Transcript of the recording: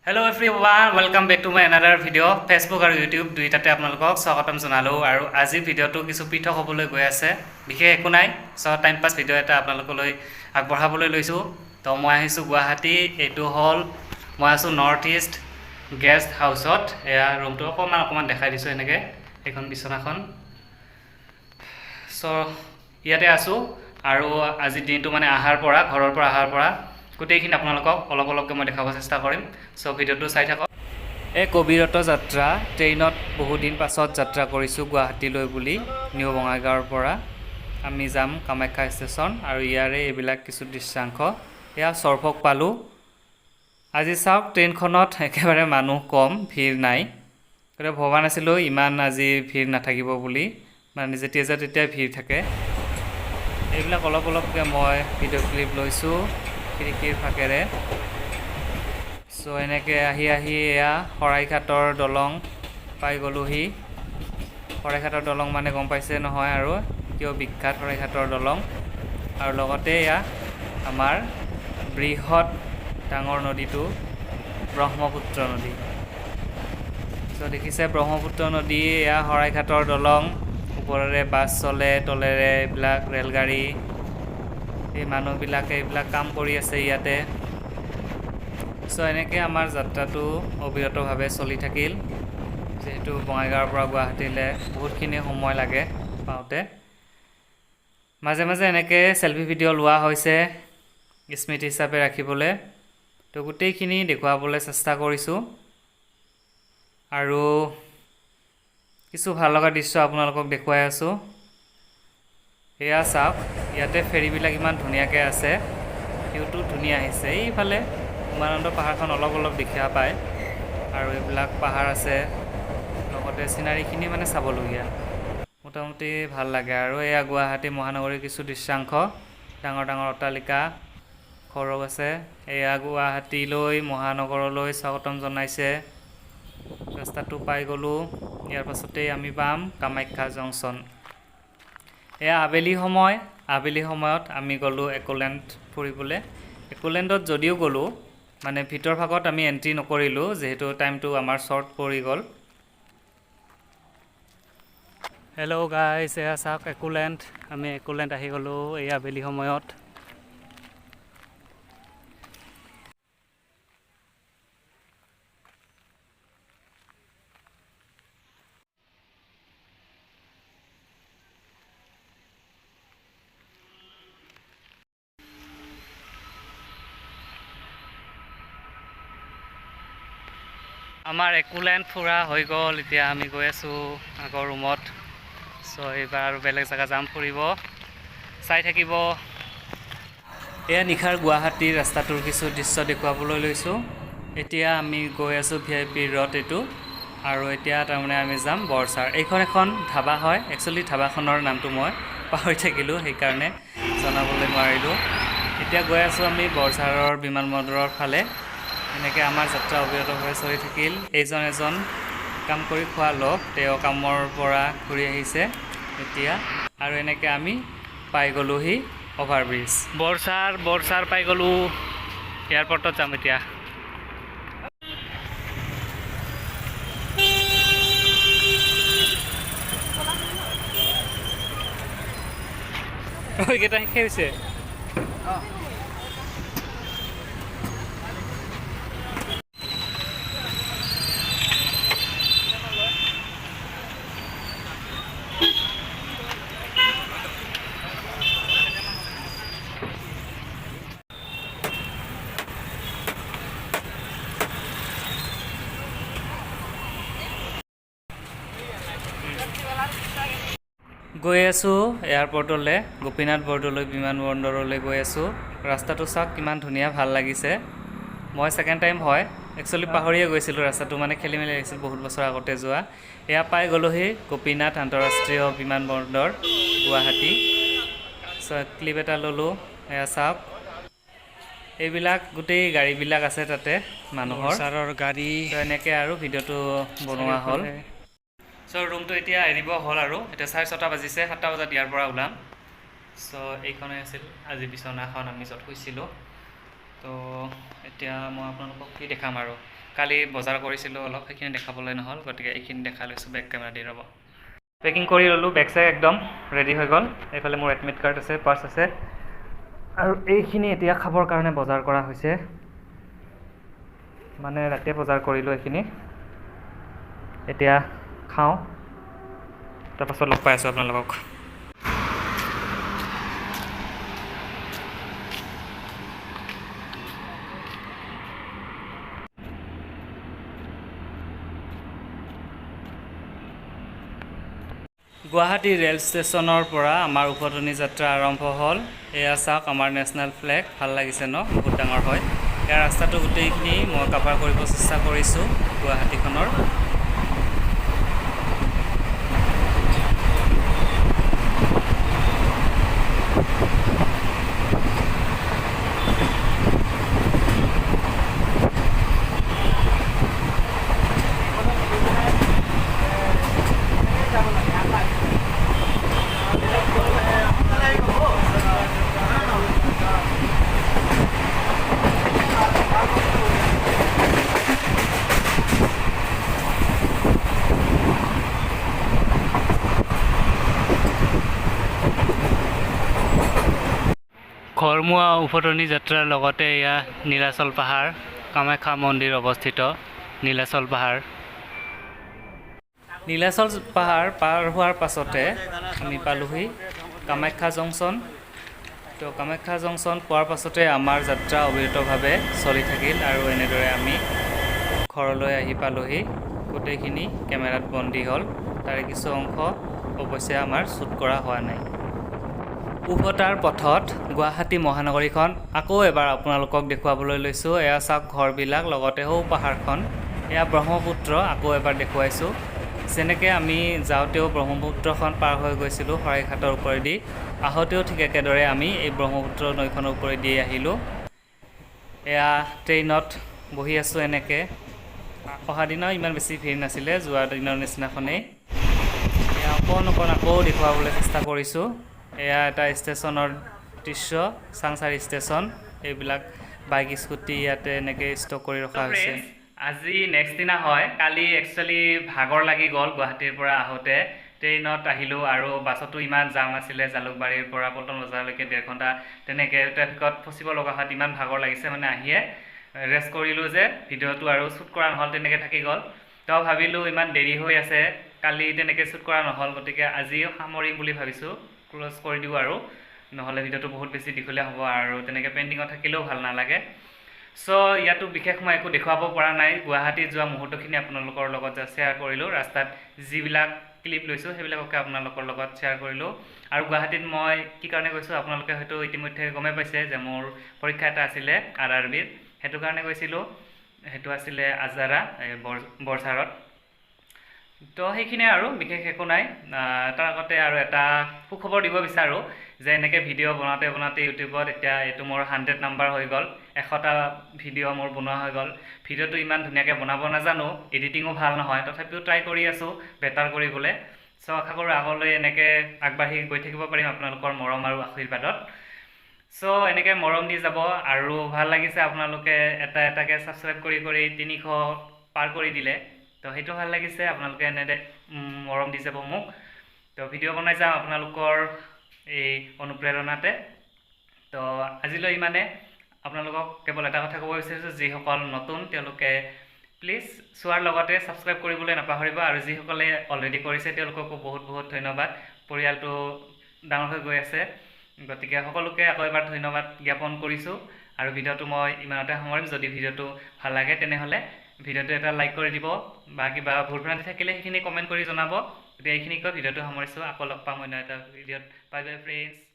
Hello everyone, welcome back to my another video. Facebook আৰু YouTube দুইটাতে আপোনালোকক স্বাগতম জনালো আৰু আজি ভিডিওটো কিছু পৃথক হ'বলৈ গৈ আছে। বিশেষ একো নাই, টাইম পাছ ভিডিও এটা আপোনালোকলৈ আগবঢ়াবলৈ লৈছো। তো মই আহিছো গুৱাহাটী, এইটো হল মই আছো নৰ্থ ইষ্ট গেষ্ট হাউচত। এয়া ৰুমটো অকমান দেখাই দিছো এনেকে, এখন বিছনাখন। ইয়াতে আছো আৰু আজি দিনটো মানে ঘৰৰ পৰা আহাৰ পৰা গোটেইখিনি আপোনালোকক অলপকৈ মই দেখাব চেষ্টা কৰিম। ভিডিওটো চাই থাকক। এই কবিৰত যাত্ৰা ট্ৰেইনত বহুদিন পাছত যাত্ৰা কৰিছোঁ গুৱাহাটীলৈ বুলি। নিউ বঙাইগাঁৱৰ পৰা আমি যাম কামাখ্যা ষ্টেচন আৰু ইয়াৰে এইবিলাক কিছু দৃশ্যাংশ। এয়া চৰফক পালোঁ। আজি চাওক ট্ৰেইনখনত একেবাৰে মানুহ কম, ভিৰ নাই। গতিকে ভবা নাছিলোঁ ইমান আজি ভিৰ নাথাকিব বুলি, মানে যেতিয়া যায় তেতিয়া ভিৰ থাকে। এইবিলাক অলপকৈ মই ভিডিঅ' ক্লিপ লৈছোঁ খিৰিকীৰ ফাকেৰে। এনেকৈ আহি এয়া শৰাইঘাটৰ দলং পাই গ'লোহি। শৰাইঘাটৰ দলং মানে গম পাইছে নহয় আৰু কিয় বিখ্যাত শৰাইঘাটৰ দলং। আৰু লগতে এয়া আমাৰ বৃহৎ ডাঙৰ নদীটো ব্ৰহ্মপুত্ৰ নদী। দেখিছে ব্ৰহ্মপুত্ৰ নদী, এয়া শৰাইঘাটৰ দলং। ওপৰেৰে বাছ চলে, তলেৰে এইবিলাক ৰেলগাড়ী। এই মানুহবিলাকে এইবিলাক কাম কৰি আছে ইয়াতে। এনেকৈ আমাৰ যাত্ৰাটো অবিৰতভাৱে চলি থাকিল। যিহেতু বঙাইগাঁৱৰ পৰা গুৱাহাটীলৈ বহুতখিনি সময় লাগে পাওঁতে। মাজে মাজে এনেকৈ চেলফি ভিডিঅ' লোৱা হৈছে স্মৃতি হিচাপে ৰাখিবলৈ। তো গোটেইখিনি দেখুৱাবলৈ চেষ্টা কৰিছোঁ আৰু কিছু ভাল লগা দৃশ্য আপোনালোকক দেখুৱাই আছোঁ। এয়া চাওক, ইয়াতে ফেৰীবিলাক ইমান ধুনীয়াকৈ আছে, ভিউটো ধুনীয়া আহিছে। এইফালে উমানন্দ পাহাৰখন অলপ দেখিব পায় আৰু এইবিলাক পাহাৰ আছে, লগতে চিনাৰীখিনি মানে চাবলগীয়া, মোটামুটি ভাল লাগে। আৰু এয়া গুৱাহাটী মহানগৰীৰ কিছু দৃশ্যাংশ, ডাঙৰ অট্টালিকা, ঘৰো আছে। এয়া গুৱাহাটীলৈ মহানগৰলৈ স্বাগতম জনাইছে। ৰাস্তাটো পাই গ'লোঁ। ইয়াৰ পাছতেই আমি পাম কামাখ্যা জংচন। এয়া আবেলি সময়ত আমি গ'লোঁ একোলেণ্ড ফুৰিবলৈ। একোলেণ্ডত যদিও গ'লোঁ, মানে ভিতৰ ভাগত আমি এণ্ট্ৰি নকৰিলোঁ যিহেতু টাইমটো আমাৰ শ্বৰ্ট পৰি গ'ল। হেল্ল' গাইজ, এয়া চাওক একোলেণ্ড। আমি একোলেণ্ড আহি গ'লোঁ এই আবেলি সময়ত। আমাৰ একোলেণ্ড ফুৰা হৈ গ'ল। এতিয়া আমি গৈ আছোঁ আগৰ ৰুমত। এইবাৰ আৰু বেলেগ জেগা যাম ফুৰিব, চাই থাকিব। এয়া নিশাৰ গুৱাহাটীৰ ৰাস্তাটোৰ কিছু দৃশ্য দেখুৱাবলৈ লৈছোঁ। এতিয়া আমি গৈ আছোঁ VIP ৰ'ড এইটো, আৰু এতিয়া তাৰমানে আমি যাম বৰচাৰ। এইখন এখন ধাবা হয়, একচুৱেলি ধাবাখনৰ নামটো মই পাহৰি থাকিলোঁ, সেইকাৰণে জনাবলৈ নোৱাৰিলোঁ। এতিয়া গৈ আছোঁ আমি বৰচাৰৰ বিমানবন্দৰৰ ফালে। এনেকৈ আমাৰ যাত্ৰা অবিৰতভাৱে চলি থাকিল। এজন কাম কৰি খোৱা লোক, তেওঁ কামৰ পৰা ঘূৰি আহিছে এতিয়া, আৰু এনেকৈ আমি পাই গ'লোহি অভাৰব্ৰিজ বৰচাৰ পাই গ'লোঁ। এয়াৰপৰ্টত যাম এতিয়া। এইকেইটা শেষ হৈছে। গৈ আছোঁ এয়াৰপৰ্টলৈ, গোপীনাথ বৰদলৈ বিমানবন্দৰলৈ গৈ আছোঁ। ৰাস্তাটো চাওক কিমান ধুনীয়া, ভাল লাগিছে। মই ছেকেণ্ড টাইম হয়, একচুৱেলি পাহৰিয়ে গৈছিলোঁ ৰাস্তাটো, মানে খেলি মেলি লাগিছিল বহুত বছৰ আগতে যোৱা। এয়া পাই গ'লোহি গোপীনাথ আন্তঃৰাষ্ট্ৰীয় বিমানবন্দৰ গুৱাহাটী। ক্লিপ এটা ল'লোঁ। এয়া চাওক, এইবিলাক গোটেই গাড়ীবিলাক আছে তাতে মানুহৰ গাড়ী। এনেকৈ আৰু ভিডিঅ'টো বনোৱা হ'ল। ৰুমটো এতিয়া এৰিব হ'ল আৰু এতিয়া 6:30 বাজিছে। 7টা বজাত ইয়াৰ পৰা ওলাম। এইখনেই আছিল আজি বিচনাখন আমি য'ত শুইছিলোঁ। এতিয়া মই আপোনালোকক কি দেখাম আৰু কালি বজাৰ কৰিছিলোঁ অলপ, সেইখিনি দেখাবলৈ নহ'ল, গতিকে এইখিনি দেখাই লৈছোঁ বেক কেমেৰা দি। ৰ'ব, পেকিং কৰি ল'লোঁ, বেগ চেগ একদম ৰেডি হৈ গ'ল। এইফালে মোৰ এডমিট কাৰ্ড আছে, পাৰ্চ আছে, আৰু এইখিনি এতিয়া খাবৰ কাৰণে বজাৰ কৰা হৈছে। মানে ৰাতিয়ে বজাৰ কৰিলোঁ এইখিনি, এতিয়া খাওঁ, তাৰপাছত লগ পাই আছোঁ আপোনালোকক। গুৱাহাটী ৰেল ষ্টেচনৰ পৰা আমাৰ উভতনি যাত্ৰা আৰম্ভ হ'ল। এয়া চাওক আমাৰ নেশ্যনেল ফ্লেগ, ভাল লাগিছে ন, বহুত ডাঙৰ হয়। ইয়াৰ ৰাস্তাটো গোটেইখিনি মই কভাৰ কৰিব চেষ্টা কৰিছোঁ গুৱাহাটীখনৰ। ঘৰমুৱা উভতনি যাত্ৰাৰ লগতে এয়া নীলাচল পাহাৰ, কামাখ্যা মন্দিৰ অৱস্থিত নীলাচল পাহাৰ। নীলাচল পাহাৰ পাৰ হোৱাৰ পাছতে আমি পালোহি কামাখ্যা জংচন। তো কামাখ্যা জংচন পোৱাৰ পাছতে আমাৰ যাত্ৰা অবিৰতভাৱে চলি থাকিল, আৰু এনেদৰে আমি ঘৰলৈ আহি পালোহি। গোটেইখিনি কেমেৰাত বন্দী হ'ল, তাৰে কিছু অংশ অৱশ্যে আমাৰ শ্বুট কৰা হোৱা নাই। উভতাৰ পথত গুৱাহাটী মহানগৰীখন আকৌ এবাৰ আপোনালোকক দেখুৱাবলৈ লৈছোঁ। এয়া চাওক ঘৰবিলাক, লগতে সৌ পাহাৰখন, এয়া ব্ৰহ্মপুত্ৰ আকৌ এবাৰ দেখুৱাইছোঁ। যেনেকৈ আমি যাওঁতেও ব্ৰহ্মপুত্ৰখন পাৰ হৈ গৈছিলোঁ শৰাইঘাটৰ ওপৰেদি, আহোঁতেও ঠিক একেদৰে আমি এই ব্ৰহ্মপুত্ৰ নৈখনৰ ওপৰেদি আহিলোঁ। এয়া ট্ৰেইনত বহি আছোঁ এনেকৈ। অহা দিনাও ইমান বেছি ভিৰ নাছিলে, যোৱা দিনৰ নিচিনাখনেই। এয়া অকণ আকৌ দেখুৱাবলৈ চেষ্টা কৰিছোঁ। এয়া এটা ষ্টেচনৰ দৃশ্য, চাংচাৰি ষ্টেচন। এইবিলাক বাইক স্কুটি ইয়াতে এনেকৈ ষ্টক কৰি ৰখা হৈছে। আজি নেক্সট দিনা হয়। কালি একচুৱেলি ভাগৰ লাগি গ'ল গুৱাহাটীৰ পৰা আহোঁতে। ট্ৰেইনত আহিলোঁ আৰু বাছতো ইমান জাম আছিলে, জালুকবাৰীৰ পৰা পল্টন বজাৰলৈকে 1.5 ঘণ্টা তেনেকৈ ট্ৰেফিকত ফচিব লগা হোৱাত ইমান ভাগৰ লাগিছে। মানে আহিয়ে ৰেষ্ট কৰিলোঁ যে ভিডিঅ'টো আৰু শ্বুট কৰা নহ'ল, তেনেকৈ থাকি গ'ল। তো ভাবিলোঁ ইমান দেৰি হৈ আছে, কালি তেনেকৈ শ্বুট কৰা নহ'ল, গতিকে আজিও সামৰিম বুলি ভাবিছোঁ, ক্ল'জ কৰি দিওঁ আৰু, নহ'লে ভিডিঅ'টো বহুত বেছি দীঘলীয়া হ'ব আৰু তেনেকৈ পেইণ্টিঙত থাকিলেও ভাল নালাগে। চ' ইয়াতো বিশেষ মই একো দেখুৱাব পৰা নাই। গুৱাহাটীত যোৱা মুহূৰ্তখিনি আপোনালোকৰ লগত শ্বেয়াৰ কৰিলোঁ, ৰাস্তাত যিবিলাক ক্লিপ লৈছোঁ সেইবিলাককে আপোনালোকৰ লগত শ্বেয়াৰ কৰিলোঁ। আৰু গুৱাহাটীত মই কি কাৰণে গৈছোঁ আপোনালোকে হয়তো ইতিমধ্যে গমেই পাইছে যে মোৰ পৰীক্ষা এটা আছিলে RRBৰ, সেইটো কাৰণে গৈছিলোঁ। সেইটো আছিলে আজাৰা, বৰঝাৰত। তো সেইখিনিয়ে আৰু, বিশেষ একো নাই। তাৰ আগতে আৰু এটা সুখবৰ দিব বিচাৰোঁ যে এনেকৈ ভিডিঅ' বনাওঁতে ইউটিউবত এতিয়া এইটো মোৰ 100 নাম্বাৰ হৈ গ'ল। 100টা ভিডিঅ' মোৰ বনোৱা হৈ গ'ল। ভিডিঅ'টো ইমান ধুনীয়াকৈ বনাব নাজানো, এডিটিঙো ভাল নহয়, তথাপিও ট্ৰাই কৰি আছোঁ বেটাৰ কৰিবলৈ। চ' আশা কৰোঁ আগলৈ এনেকৈ আগবাঢ়ি গৈ থাকিব পাৰিম আপোনালোকৰ মৰম আৰু আশীৰ্বাদত। চ' এনেকৈ মৰম দি যাব, আৰু ভাল লাগিছে আপোনালোকে এটা এটাকৈ ছাবস্ক্ৰাইব কৰি 300 পাৰ কৰি দিলে। তো সেইটো ভাল লাগিছে, আপোনালোকে এনেদৰে মৰম দি যাব মোক। তো ভিডিঅ' বনাই যাম আপোনালোকৰ এই অনুপ্ৰেৰণাতে। তো আজিলৈ ইমানে। আপোনালোকক কেৱল এটা কথা ক'ব বিচাৰিছোঁ, যিসকল নতুন তেওঁলোকে প্লিজ চোৱাৰ লগতে ছাবস্ক্ৰাইব কৰিবলৈ নাপাহৰিব, আৰু যিসকলে অলৰেডি কৰিছে তেওঁলোককো বহুত বহুত ধন্যবাদ। পৰিয়ালটো ডাঙৰ হৈ গৈ আছে, গতিকে সকলোকে আকৌ এবাৰ ধন্যবাদ জ্ঞাপন কৰিছোঁ। আৰু ভিডিঅ'টো মই ইমানতে সামৰিম। যদি ভিডিঅ'টো ভাল লাগে তেনেহ'লে ভিডিঅ'টো এটা লাইক কৰি দিব, বা কিবা ভুল ভ্ৰান্তি থাকিলে সেইখিনি কমেণ্ট কৰি জনাব। গতিকে এইখিনি কৈ ভিডিঅ'টো সামৰিছোঁ। আকৌ লগ পাম অন্য এটা ভিডিঅ'ত। Bye bye friends.